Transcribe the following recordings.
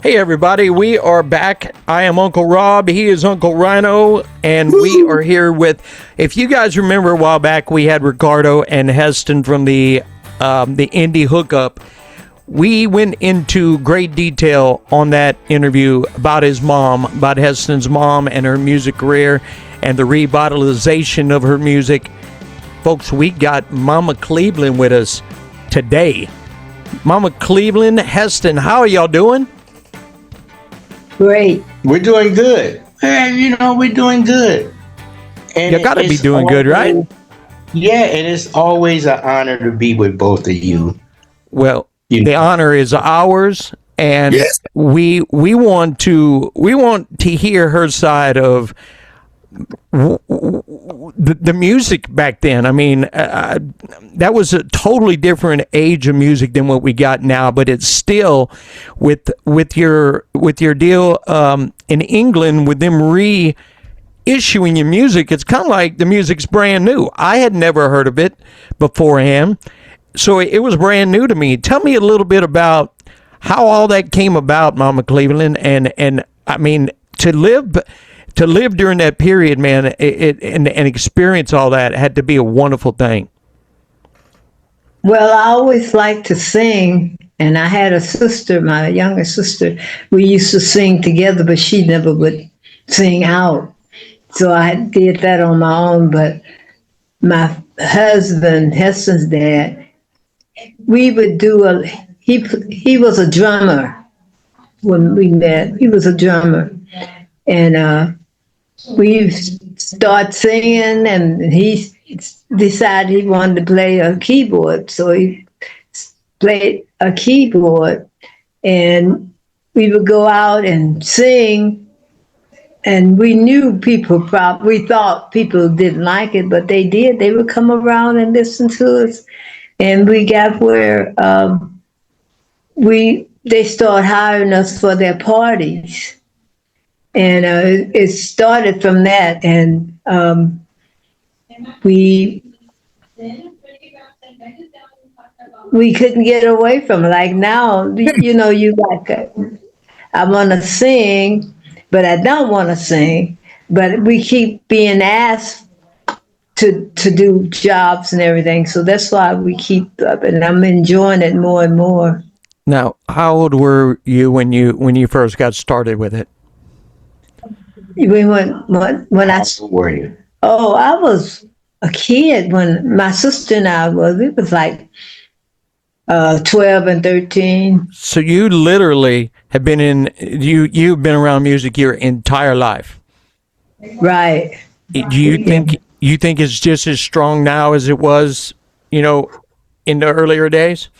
Hey everybody, we are back. I am Uncle Rob, he is Uncle Ryano, and we are here with, if you guys remember a while back, we had Ricardo and Heston from the Indie Hookup. We went into great detail on that interview about his mom, about Heston's mom and her music career and the revitalization of her music. Folks, we got Mama Cleveland with us today. Mama Cleveland, Heston, how are y'all doing? Great. We're doing good. We're doing good. And You gotta be doing good, right? Yeah, and it's always an honor to be with both of you. Well, the honor is ours, and yes, we want to hear her side of the music back then. I mean, that was a totally different age of music than what we got now, but it's still with your deal in England with them reissuing your music. It's kind of like the music's brand new. I had never heard of it beforehand, so it was brand new to me. Tell me a little bit about how all that came about, Mama Cleveland, and I mean to live during that period, man, and experience all that had to be a wonderful thing. Well, I always liked to sing, and I had a sister, my younger sister. We used to sing together, but she never would sing out. So I did that on my own. But my husband, Heston's dad, we would do he was a drummer when we met. He was a drummer. And we started singing, and he decided he wanted to play a keyboard. So he played a keyboard, and we would go out and sing. And we knew we thought people didn't like it, but they did. They would come around and listen to us. And we got where they started hiring us for their parties. And it started from that, and we couldn't get away from it. Like now, I want to sing, but I don't want to sing. But we keep being asked to do jobs and everything, so that's why we keep up, and I'm enjoying it more and more. Now, how old were you when you first got started with it? When I were you? Oh, I was a kid when my sister and I was. It was like 12 and 13. So you literally have been you've been around music your entire life, right? Do you think it's just as strong now as it was, in the earlier days?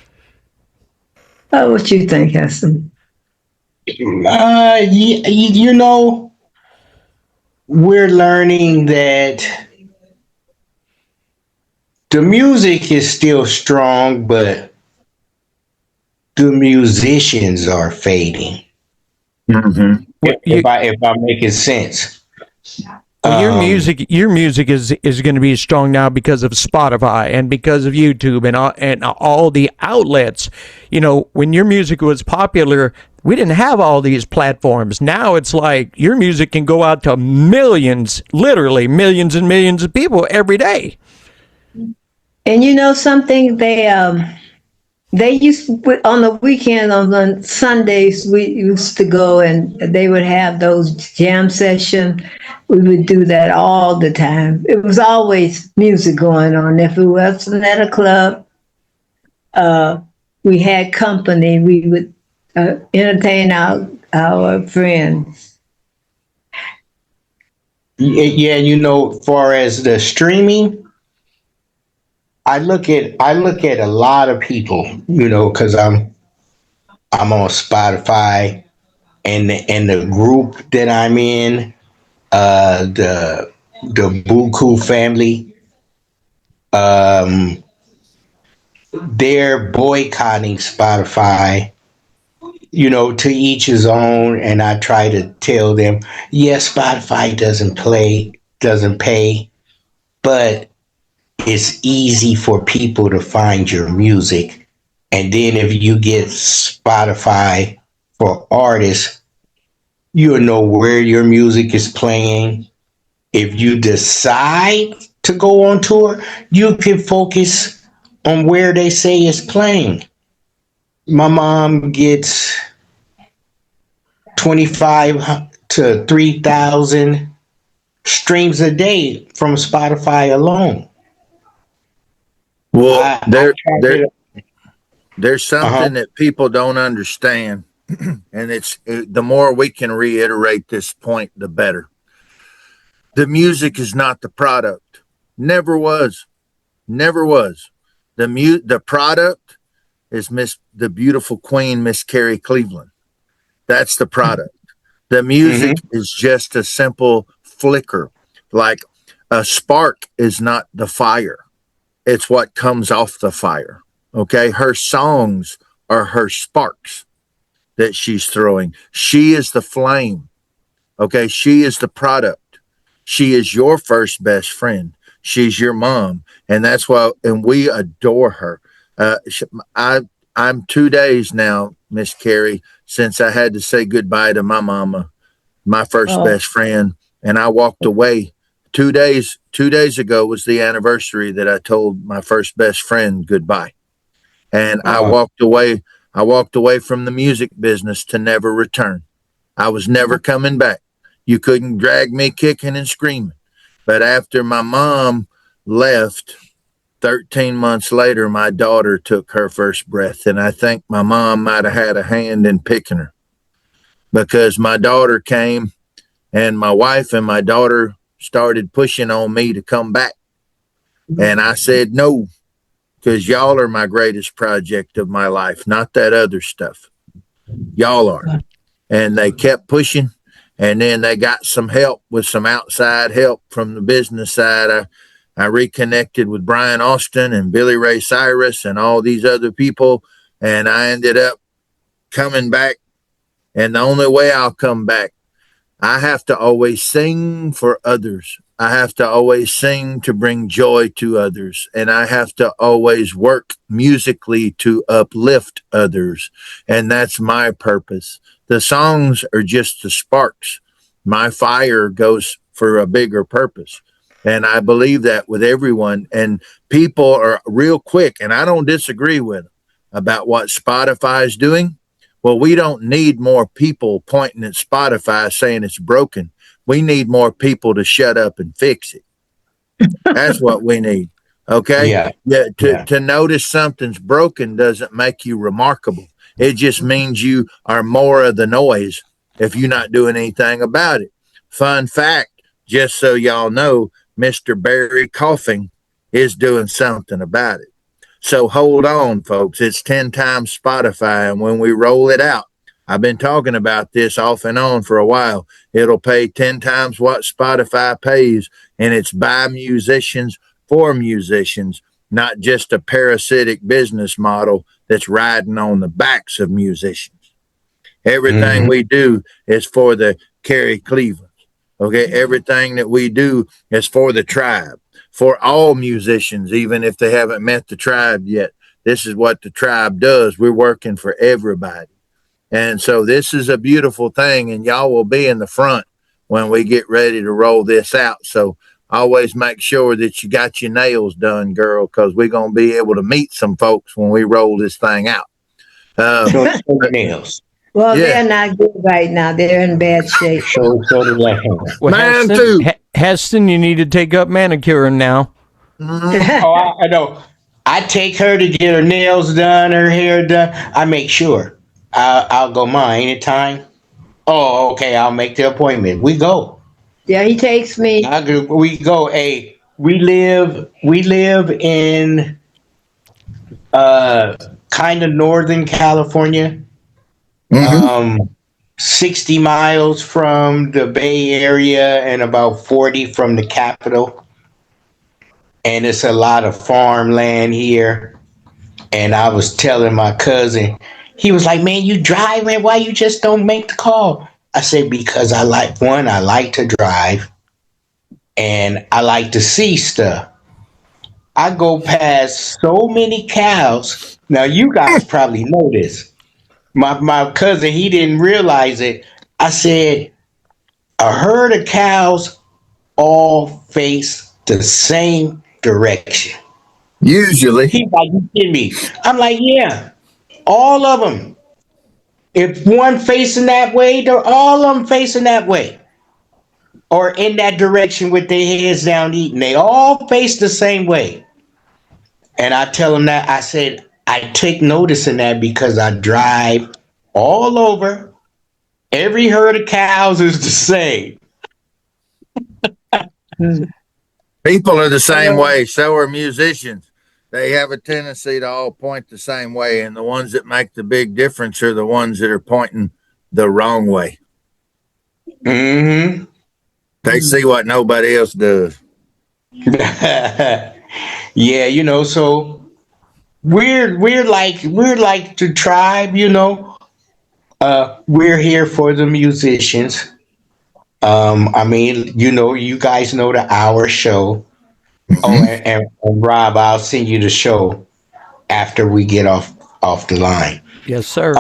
Oh, what you think, Heston? We're learning that the music is still strong, but the musicians are fading. Mm-hmm. If I'm making sense. Well, your music is going to be strong now because of Spotify and because of YouTube and all the outlets. When your music was popular, we didn't have all these platforms. Now it's like your music can go out to millions, literally millions and millions of people every day. And something, they used to, on the weekend, on the Sundays, we used to go and they would have those jam sessions. We would do that all the time. It was always music going on. If it wasn't at a club, we had company. We would entertain our friends. Yeah, far as the streaming, I look at a lot of people, because I'm on Spotify, and the group that I'm in, the Buku family, they're boycotting Spotify. To each his own, and I try to tell them, yes, Spotify doesn't pay, but it's easy for people to find your music. And then if you get Spotify for artists. You'll know where your music is playing. If you decide to go on tour, you can focus on where they say it's playing. My mom gets 25 to 3,000 streams a day from Spotify alone. Well, I track it. there's Uh-huh. something that people don't understand, and the more we can reiterate this point, the better. The music is not the product. Never was. Never was. The product is the beautiful queen, Miss Carrie Cleveland. That's the product. The music Mm-hmm. is just a simple flicker. Like a spark is not the fire. It's what comes off the fire. Okay. Her songs are her sparks that she's throwing. She is the flame. Okay. She is the product. She is your first best friend. She's your mom. And that's why, and we adore her. Uh, I, I'm 2 days now, Miss Carrie, since I had to say goodbye to my mama, my first Oh, best friend. And I walked away 2 days ago was the anniversary that I told my first best friend goodbye. And Uh, I walked away from the music business to never return. I was never coming back. You couldn't drag me kicking and screaming. But after my mom left 13 months later, my daughter took her first breath. And I think my mom might have had a hand in picking her because my daughter came and my wife and my daughter started pushing on me to come back. And I said no, because y'all are my greatest project of my life, not that other stuff. Y'all are. And they kept pushing. And then they got some help with some outside help from the business side. I reconnected with Brian Austin and Billy Ray Cyrus and all these other people. And I ended up coming back. And the only way I'll come back, I have to always sing for others. I have to always sing to bring joy to others. And I have to always work musically to uplift others. And that's my purpose. The songs are just the sparks. My fire goes for a bigger purpose. And I believe that with everyone. And people are real quick, and I don't disagree with them about what Spotify is doing. Well, we don't need more people pointing at Spotify saying it's broken. We need more people to shut up and fix it. That's what we need. Okay. yeah, Yeah. To, yeah. to notice something's broken doesn't make you remarkable. It just means you are more of the noise if you're not doing anything about it. Fun fact, just so y'all know, Mr. Barry Coughing is doing something about it. So hold on, folks. It's 10 times Spotify. And when we roll it out, I've been talking about this off and on for a while. It'll pay 10 times what Spotify pays. And it's by musicians for musicians, not just a parasitic business model that's riding on the backs of musicians. Everything Mm-hmm. we do is for the Carrie Cleveland. Okay. Everything that we do is for the tribe, for all musicians, even if they haven't met the tribe yet. This is what the tribe does. We're working for everybody. And so this is a beautiful thing, and y'all will be in the front when we get ready to roll this out. So always make sure that you got your nails done, girl, because we're going to be able to meet some folks when we roll this thing out. Um, Show the nails. well, yeah, they're not good right now. They're in bad shape. Show the left. Well, mine Heston, too. Heston, you need to take up manicuring now. Mhm. Oh, I know. I take her to get her nails done, her hair done. I make sure. I'll go mine anytime. Oh, okay. I'll make the appointment. We go. Yeah, he takes me. We go. Hey, we live in kind of Northern California. Mhm. Um, 60 miles from the Bay Area and about 40 from the capital. And it's a lot of farmland here. And I was telling my cousin, he was like, "Man, you driving? Why you just don't make the call?" I said, "Because I like to drive and I like to see stuff. I go past so many cows. Now, you guys probably know this. My cousin, he didn't realize it. I said, a herd of cows all face the same direction. Usually. He's like, you kidding me? I'm like, yeah, all of them. If one facing that way, they're all of them facing that way. Or in that direction with their heads down eating. They all face the same way. And I tell them that, I said, I take notice in that because I drive all over. Every herd of cows is the same. People are the same way. So are musicians. They have a tendency to all point the same way, and the ones that make the big difference are the ones that are pointing the wrong way. Mm-hmm. They see what nobody else does. Yeah, so we're like the tribe, we're here for the musicians. I mean, you guys know the hour show. Oh, Mm-hmm. and Rob, I'll send you the show after we get off the line. Yes, sir.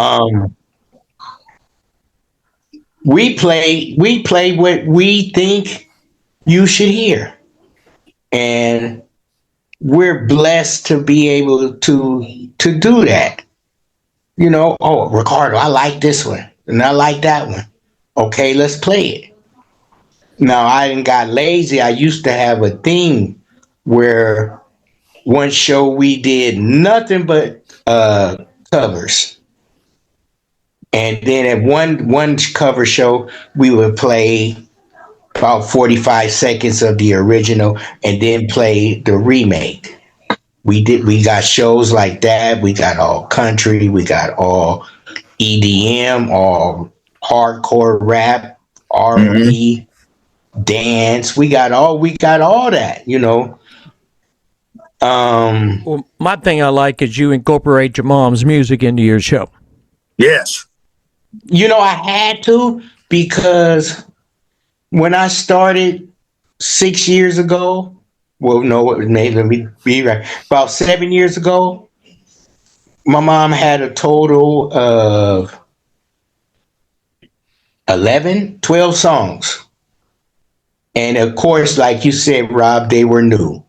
We play what we think you should hear, and we're blessed to be able to do that. Oh, Ricardo, I like this one and I like that one. Okay, let's play it. Now I didn't got lazy. I used to have a thing where one show we did nothing but covers. And then at one cover show, we would play about 45 seconds of the original and then play the remake. We got shows like that. We got all country, we got all EDM, all hardcore rap, R&B, dance. We got all that. Well, my thing I like is you incorporate your mom's music into your show. Yes. I had to, because when I started 6 years ago, well, no, let me be right. About 7 years ago, my mom had a total of 12 songs. And of course, like you said, Rob, they were new.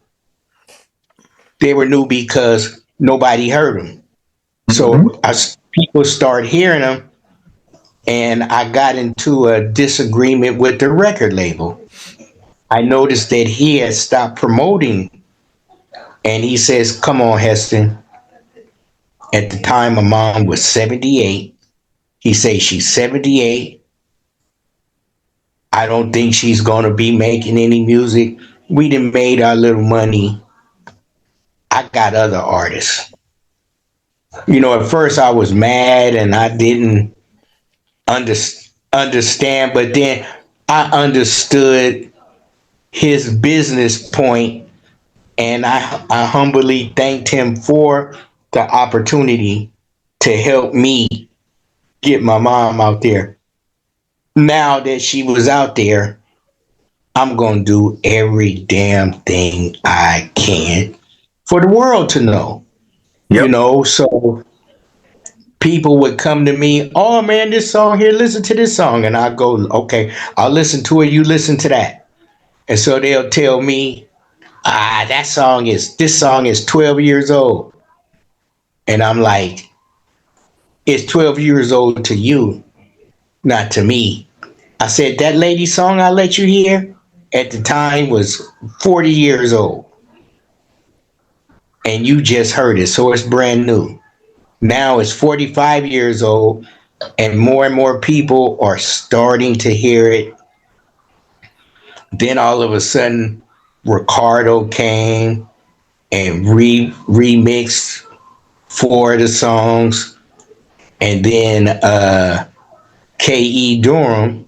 They were new because nobody heard them. So people start hearing them, and I got into a disagreement with the record label. I noticed that he had stopped promoting, and he says, come on, Heston. At the time, my mom was 78. He says she's 78. I don't think she's going to be making any music. We done made our little money. I got other artists. At first I was mad and I didn't understand, but then I understood his business point, and I humbly thanked him for the opportunity to help me get my mom out there. Now that she was out there, I'm going to do every damn thing I can for the world to know. Yep. So people would come to me, oh man, this song here, listen to this song. And I go, okay, I'll listen to it, you listen to that. And so they'll tell me, this song is 12 years old. And I'm like, it's 12 years old to you, not to me. I said, that lady song I let you hear at the time was 40 years old. And you just heard it, so it's brand new. Now it's 45 years old, and more people are starting to hear it. Then all of a sudden, Ricardo came and remixed 4 of the songs. And then K.E. Durham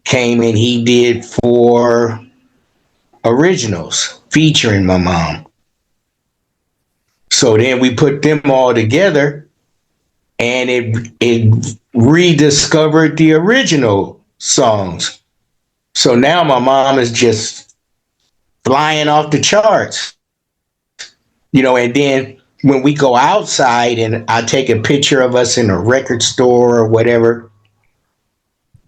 came and he did 4 originals featuring my mom. So then we put them all together, and it rediscovered the original songs. So now my mom is just flying off the charts. And then when we go outside and I take a picture of us in a record store or whatever,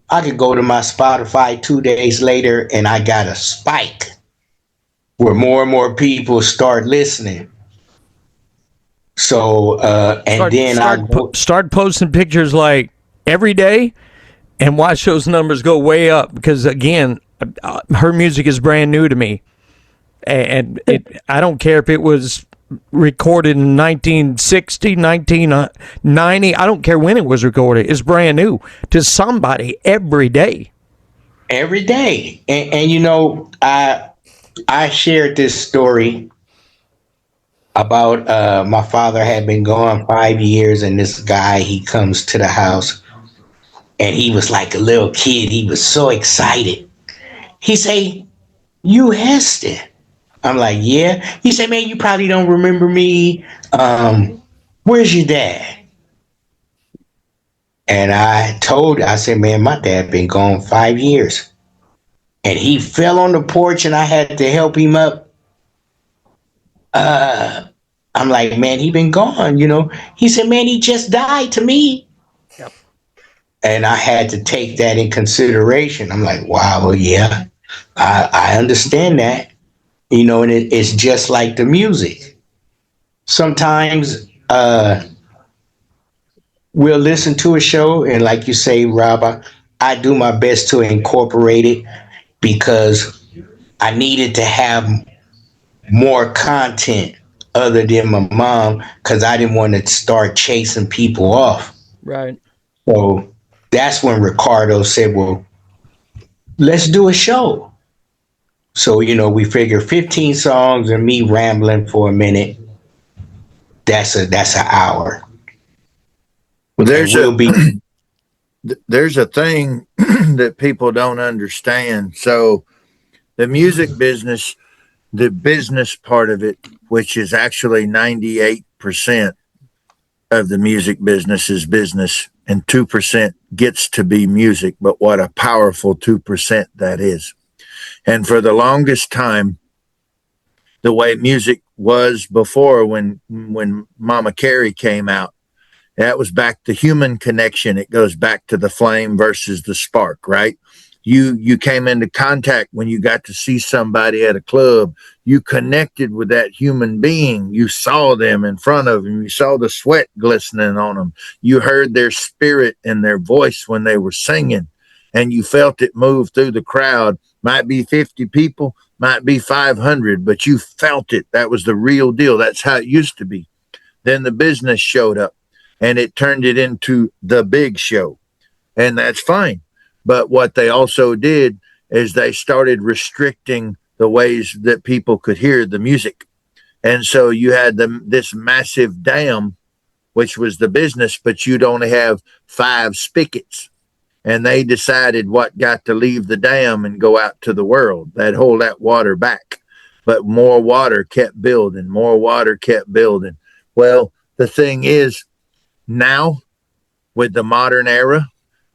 I could go to my Spotify 2 days later and I got a spike where more and more people start listening. So, and then Start posting pictures like every day, and watch those numbers go way up. Because again, her music is brand new to me, and I don't care if it was recorded in 1960, 1990. I don't care when it was recorded. It's brand new to somebody every day. Every day, and you know, I shared this story about my father had been gone 5 years, and this guy, he comes to the house, and he was like a little kid. He was so excited. He say, "You Heston?" I'm like, "Yeah." He said, "Man, you probably don't remember me. Where's your dad?" And I said, "Man, my dad been gone 5 years." And he fell on the porch, and I had to help him up. I'm like, "Man, he been gone, you know." He said, "Man, he just died to me." Yep. And I had to take that in consideration. I'm like, "Wow, well, yeah, I understand that." You know, and it's just like the music. Sometimes we'll listen to a show, and like you say, Rob, I do my best to incorporate it because I needed to have more content other than my mom because I didn't want to start chasing people off. Right. So that's when Ricardo said, "Well, let's do a show." So, you know, we figure 15 songs and me rambling for a minute. That's an hour. Well, there's a thing that people don't understand. So the music business, the business part of it, which is actually 98% of the music business is business, and 2% gets to be music. But what a powerful 2% that is. And for the longest time, the way music was before, when Mama Carrie came out, that was back to human connection. It goes back to the flame versus the spark, right? You came into contact when you got to see somebody at a club. You connected with that human being. You saw them in front of them. You saw the sweat glistening on them. You heard their spirit and their voice when they were singing, and you felt it move through the crowd. Might be 50 people, might be 500, but you felt it. That was the real deal. That's how it used to be. Then the business showed up, and it turned it into the big show, and that's fine. But what they also did is they started restricting the ways that people could hear the music. And so you had this massive dam, which was the business, but you'd only have 5 spigots. And they decided what got to leave the dam and go out to the world. They'd hold that water back. But more water kept building, more water kept building. Well, the thing is, now with the modern era,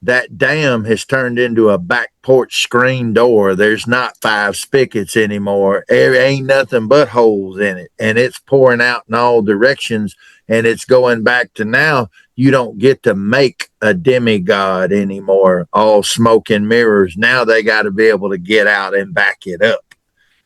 that dam has turned into a back porch screen door. There's not 5 spigots anymore. There ain't nothing but holes in it, and it's pouring out in all directions. And it's going back to now, you don't get to make a demigod anymore, all smoke and mirrors. Now they got to be able to get out and back it up,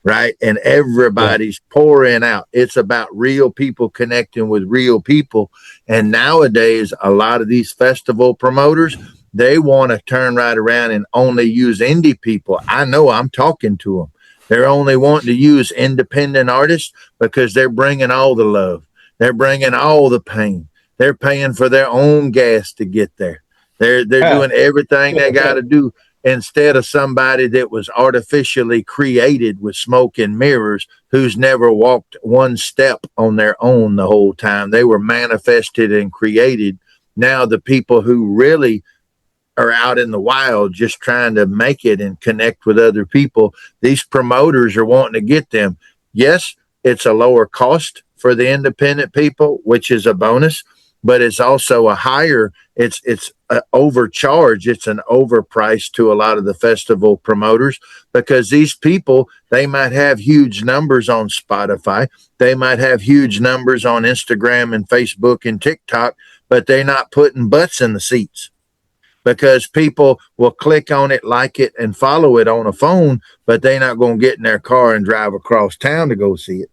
right? And everybody's pouring out. It's about real people connecting with real people. And nowadays, a lot of these festival promoters, they want to turn right around and only use indie people. I know, I'm talking to them. They're only wanting to use independent artists because they're bringing all the love. They're bringing all the pain. They're paying for their own gas to get there. They're doing everything they got to do, instead of somebody that was artificially created with smoke and mirrors, who's never walked one step on their own the whole time. They were manifested and created. Now the people who really are out in the wild just trying to make it and connect with other people, these promoters are wanting to get them. Yes, it's a lower cost for the independent people, which is a bonus, but it's also a higher, it's an overcharge. It's an overprice to a lot of the festival promoters, because these people, they might have huge numbers on Spotify. They might have huge numbers on Instagram and Facebook and TikTok, but they're not putting butts in the seats, because people will click on it, like it, and follow it on a phone, but they're not going to get in their car and drive across town to go see it.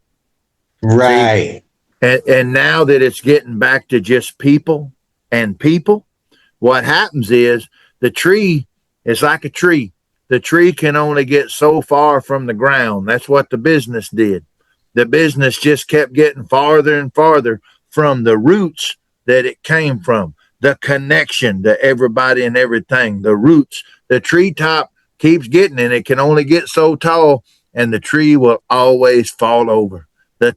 See? Right. And now that it's getting back to just people and people, what happens is the tree is like a tree. The tree can only get so far from the ground. That's what the business did. The business just kept getting farther and farther from the roots that it came from, the connection to everybody and everything, the roots. The treetop keeps getting, and it can only get so tall, and the tree will always fall over. The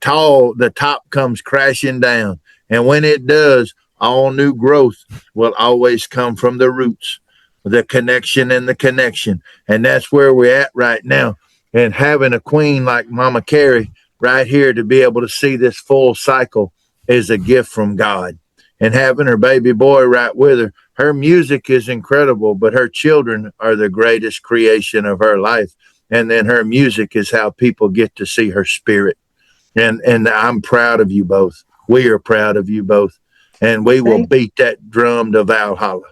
top comes crashing down. And when it does, all new growth will always come from the roots, the connection and the connection. And that's where we're at right now. And having a queen like Mama Carrie right here to be able to see this full cycle is a gift from God. And having her baby boy right with her music is incredible, but her children are the greatest creation of her life. And then her music is how people get to see her spirit. And I'm proud of you both. We are proud of you both. And we will beat that drum to Valhalla.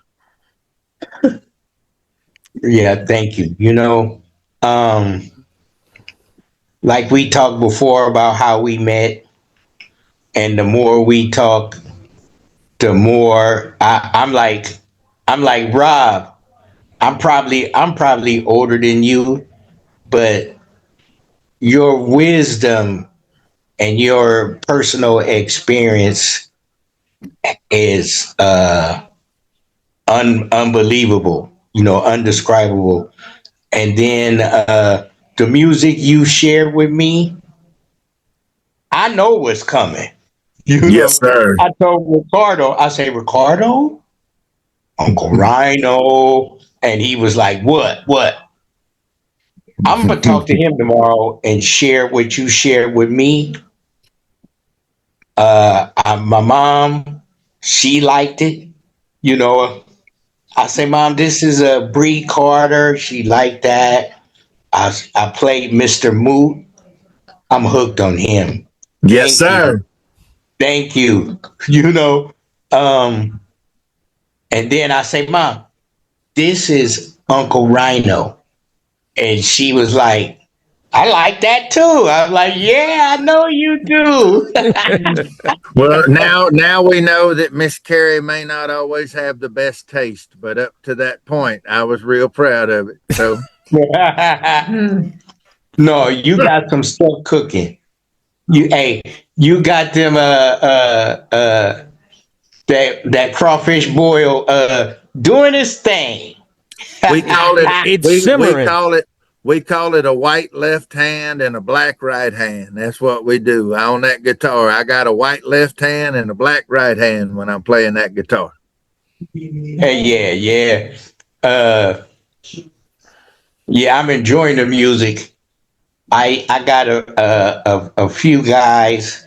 Yeah, thank you. Like we talked before about how we met, and the more we talk, the more I'm like Rob. I'm probably older than you, but your wisdom and your personal experience is unbelievable, undescribable. And then the music you shared with me, I know what's coming. Yes, sir. I told Ricardo, I say, Ricardo, Uncle Ryano. And he was like, what? I'm going to talk to him tomorrow and share what you shared with me. My mom, she liked it. I say, Mom, this is a Bree Carter. She liked that. I played Mr. Moot. I'm hooked on him. Yes, sir. Thank you. And then I say, Mom, this is Uncle Ryano. And she was like, I like that too. I was like, yeah, I know you do. Well, now we know that Miss Carrie may not always have the best taste, but up to that point, I was real proud of it. So no, you got some stuff cooking. You got them that crawfish boil doing its thing. we call it It's simmering. we call it a white left hand and a black right hand. That's what we do on that guitar. I got a white left hand and a black right hand when I'm playing that guitar. Yeah. Yeah, I'm enjoying the music. I got a few guys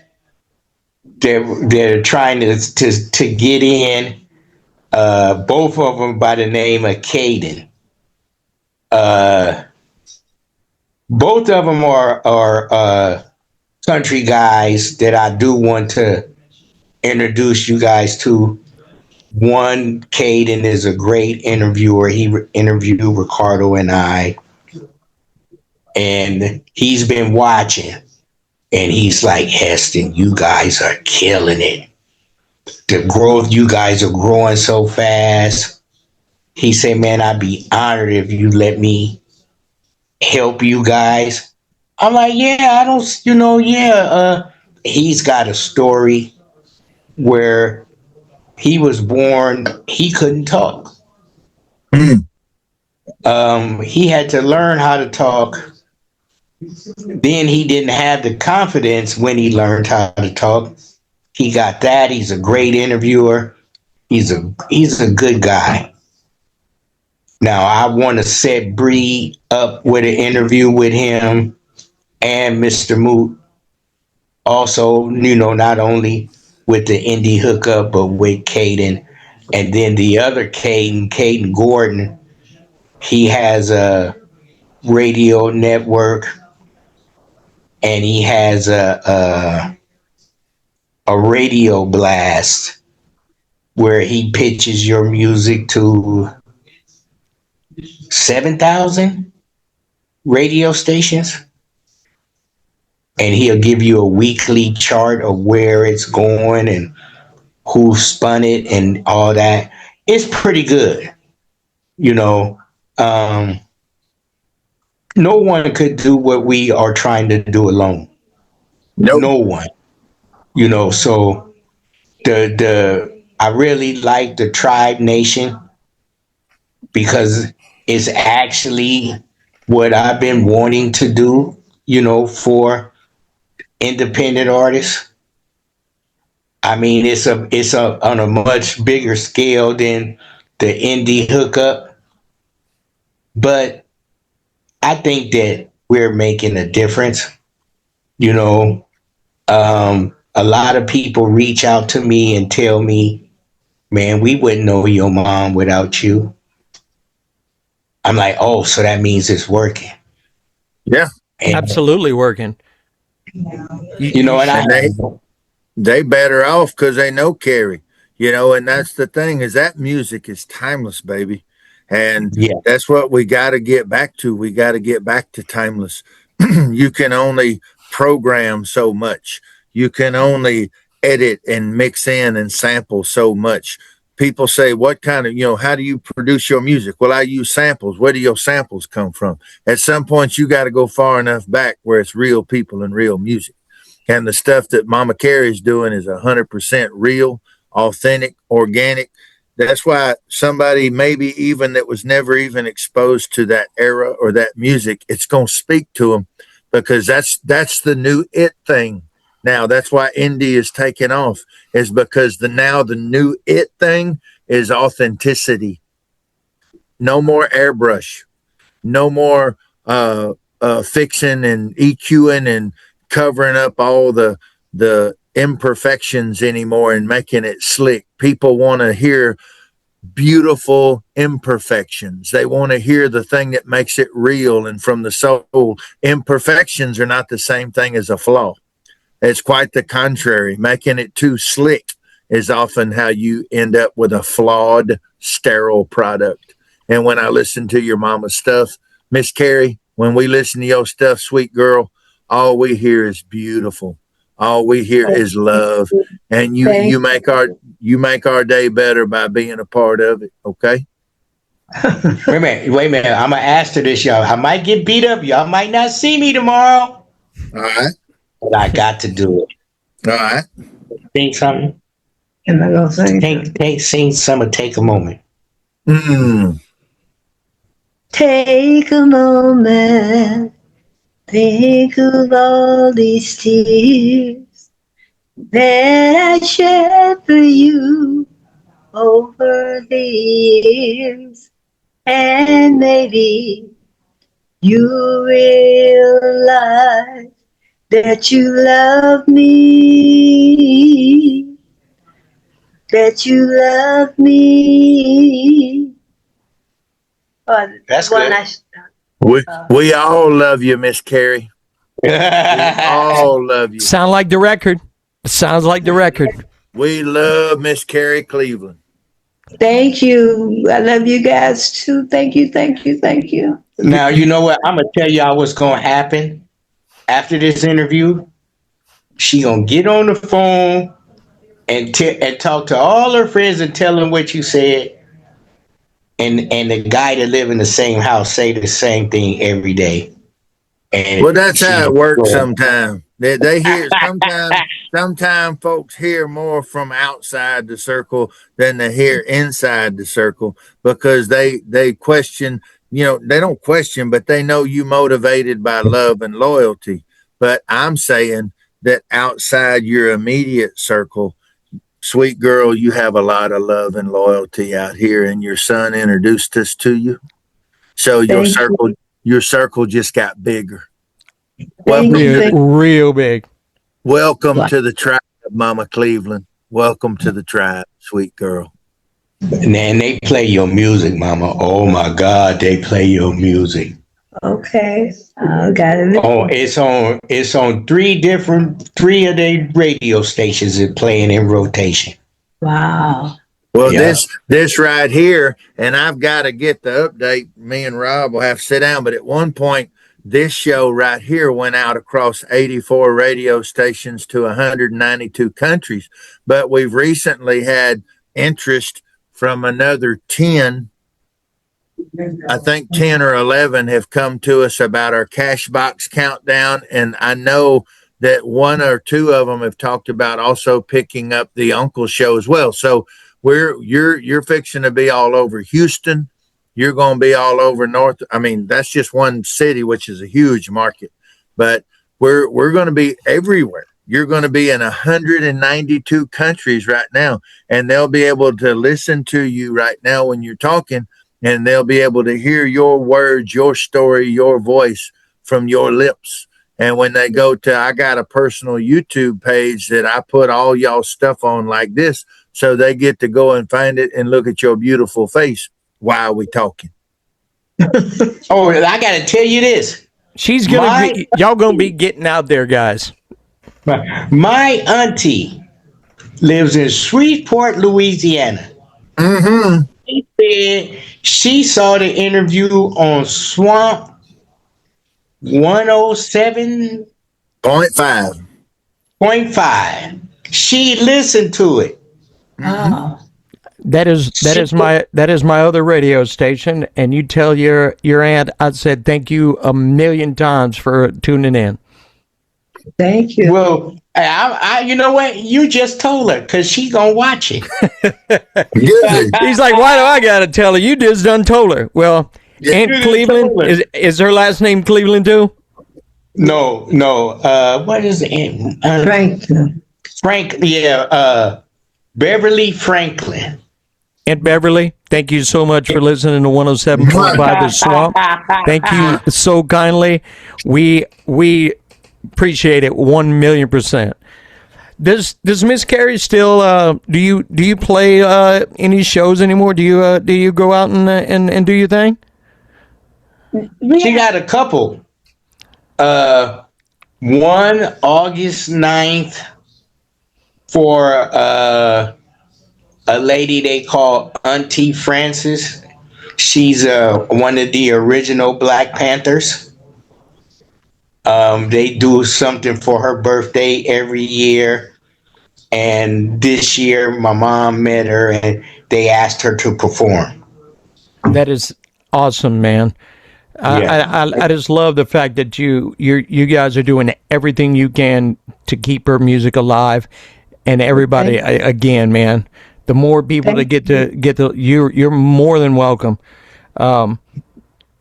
they're trying to get in. Both of them by the name of Caden. Both of them are country guys that I do want to introduce you guys to. One, Caden is a great interviewer. He interviewed Ricardo and I, and he's been watching, and he's like, Heston, you guys are killing it. The growth, you guys are growing so fast. He said, man, I'd be honored if you let me help you guys. I'm like, yeah, I don't, he's got a story where he was born, he couldn't talk. He had to learn how to talk. Then he didn't have the confidence when he learned how to talk. He got that. He's a great interviewer. He's a good guy. Now I want to set Bree up with an interview with him and Mr. Moot. Also, not only with the indie hookup, but with Caden. And then the other Caden Gordon, he has a radio network, and he has a radio blast where he pitches your music to 7,000 radio stations, and he'll give you a weekly chart of where it's going and who spun it and all that. It's pretty good, you know. No one could do what we are trying to do alone. Nope. No one, you know. So the I really like the Tribe Nation because it's actually what I've been wanting to do, you know, for independent artists. I mean, it's a on a much bigger scale than the indie hookup, but I think that we're making a difference. You know, a lot of people reach out to me and tell me, "Man, we wouldn't know your mom without you." I'm like, "Oh, so that means it's working." Yeah. And, Absolutely working. you know, and I And they better off because they know Carrie, you know, and that's the thing is that music is timeless, baby. And yeah, that's what we got to get back to. We got to get back to timeless. You can only program so much. You can only edit and mix in and sample so much. People say, what kind of, you know, how do you produce your music? Well, I use samples. Where do your samples come from? At some point, you got to go far enough back where it's real people and real music. And the stuff that Mama Carrie's doing is 100% real, authentic, organic. That's why somebody maybe even that was never even exposed to that era or that music, it's going to speak to them because that's the new it thing. Now that's why indie is taking off is because the new it thing is authenticity. No more airbrush, no more fixing and EQing and covering up all the imperfections anymore and making it slick. People want to hear beautiful imperfections. They want to hear the thing that makes it real and from the soul. Imperfections are not the same thing as a flaw. It's quite the contrary. Making it too slick is often how you end up with a flawed, sterile product. And when I listen to your mama's stuff, Miss Carrie, when we listen to your stuff, sweet girl, all we hear is beautiful. All we hear is love. And you make our day better by being a part of it. Okay. wait a minute. I'm gonna ask her this, y'all. I might get beat up. Y'all might not see me tomorrow, All right. but I got to do it. All right. Sing something. Am I gonna sing? Sing some. Take a moment. Mm. Take a moment, think of all these tears that I shed for you over the years, and maybe you realize that you love me, that you love me. That's good. We all love you, Miss Carrie. We all love you. Sound like the record. Sounds like the record. We love Miss Carrie Cleveland. Thank you. I love you guys too. Thank you, thank you, thank you. Now, you know what? I'm going to tell y'all what's going to happen after this interview. She going to get on the phone and talk to all her friends and tell them what you said. And the guy that live in the same house say the same thing every day. And well, that's how it works sometimes. They hear sometimes folks hear more from outside the circle than they hear inside the circle because they question, you know, they don't question, but they know you motivated by love and loyalty. But I'm saying that outside your immediate circle, sweet girl, you have a lot of love and loyalty out here, and your son introduced us to you. So your circle just got bigger. Real big. Welcome to the tribe of Mama Cleveland. Welcome to the tribe, sweet girl. And they play your music, Mama. Oh my God, they play your music. Okay, got it. Oh, it's on three of the radio stations that playing in rotation. Wow. Well, Yeah. this right here, and I've got to get the update. Me and Rob will have to sit down. But at one point, this show right here went out across 84 radio stations to 192 countries. But we've recently had interest from another 10. I think 10 or 11 have come to us about our Cashbox countdown. And I know that one or two of them have talked about also picking up the Uncle show as well. So you're fixing to be all over Houston. You're going to be all over North. I mean, that's just one city, which is a huge market, but we're going to be everywhere. You're going to be in 192 countries right now, and they'll be able to listen to you right now when you're talking, and they'll be able to hear your words, your story, your voice from your lips. And when they go to, I got a personal YouTube page that I put all y'all stuff on like this, so they get to go and find it and look at your beautiful face while we talking. Oh, I got to tell you this. Y'all gonna be getting out there, guys. My auntie lives in Shreveport, Louisiana. Mm-hmm. She said she saw the interview on Swamp 107.5. 0.5. She listened to it. Oh. That is my other radio station, and you tell your aunt I said thank you a million times for tuning in. Thank you. Well, I you know what? You just told her because she gonna watch it. Good. He's like, why do I gotta tell her? You just done told her. Well, Aunt Cleveland is her last name Cleveland too? No. What is it? Franklin. Beverly Franklin. Aunt Beverly, thank you so much for listening to 107.5 The Swamp. Thank you so kindly. We appreciate it 1,000,000%. Does Miss Carrie still do you play any shows anymore? Do you go out and do your thing? She got a couple. One August 9th for a lady they call Auntie Frances. She's one of the original Black Panthers. They do something for her birthday every year. And this year, my mom met her and they asked her to perform. That is awesome, man. I just love the fact that you guys are doing everything you can to keep her music alive, and everybody again, man. The more people that get to you're more than welcome. The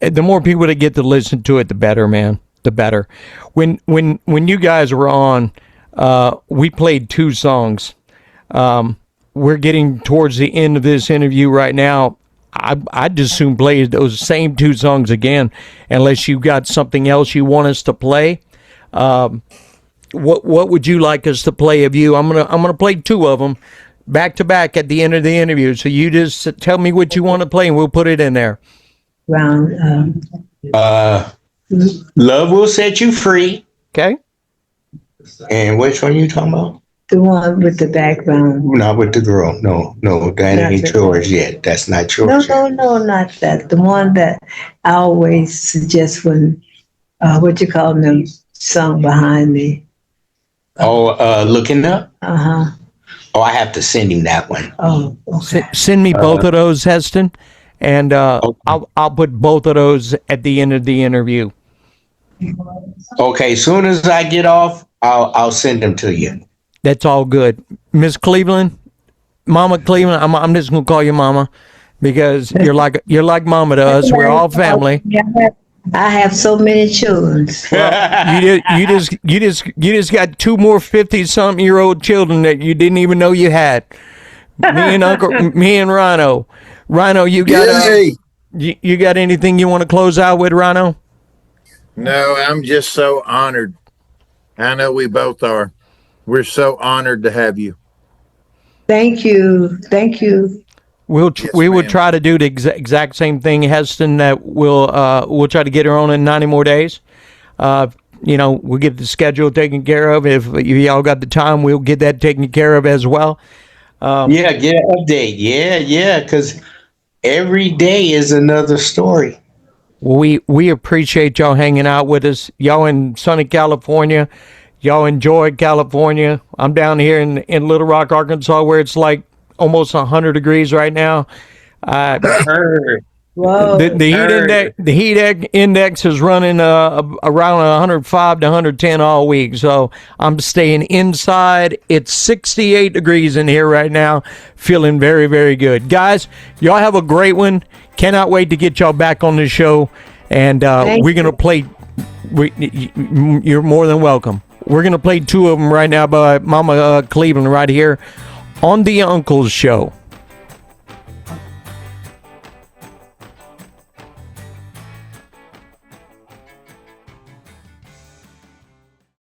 more people that get to listen to it, the better, man. The better. When you guys were on, we played 2 songs. We're getting towards the end of this interview right now. I'd just soon play those same 2 songs again, unless you got something else you want us to play. What would you like us to play of you? I'm gonna play 2 of them back to back at the end of the interview. So you just tell me what you want to play, and we'll put it in there. Round. Love Will Set You Free. Okay. And which one you talking about? The one with the background. Not with the girl. No, that ain't yours yet. That's not yours. No, not that. The one that I always suggest when, what you call them, song behind me. Looking Up? Uh-huh. Oh, I have to send him that one. Oh, okay. Send me both of those, Heston, and I'll put both of those at the end of the interview. Okay, soon as I get off, I'll send them to you. That's all good. Miss Cleveland, Mama Cleveland, I'm just gonna call you Mama because you're like Mama to us. We're all family. I have so many children. Well, you just got 2 more 50-something-year-old children that you didn't even know you had. Me and Ryano. Ryano, you got anything you want to close out with, Ryano? No, I'm just so honored. I know we both are. We're so honored to have you. Thank you. Thank you. We will try to do the exact same thing, Heston. That we'll try to get her on in 90 more days. We'll get the schedule taken care of. If y'all got the time, we'll get that taken care of as well. Yeah, get an update. Yeah, because every day is another story. We appreciate y'all hanging out with us. Y'all in sunny California. Y'all enjoy California. I'm down here in Little Rock, Arkansas, where it's like almost 100 degrees right now. Heard. Whoa. The heat index is running around 105 to 110 all week. So I'm staying inside. It's 68 degrees in here right now. Feeling very, very good. Guys, y'all have a great one. Cannot wait to get y'all back on the show. And we're going to play. You're more than welcome. We're going to play two of them right now by Mama Cleveland right here on the Uncle's Show.